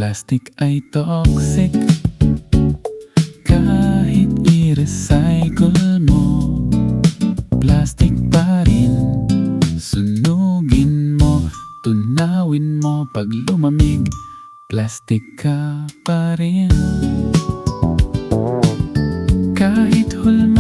Plastic ay toxic, kahit i-recycle mo, plastic pa rin. Sunugin mo, tunawin mo, pag lumamig, plastic ka pa rin. Kahit hulma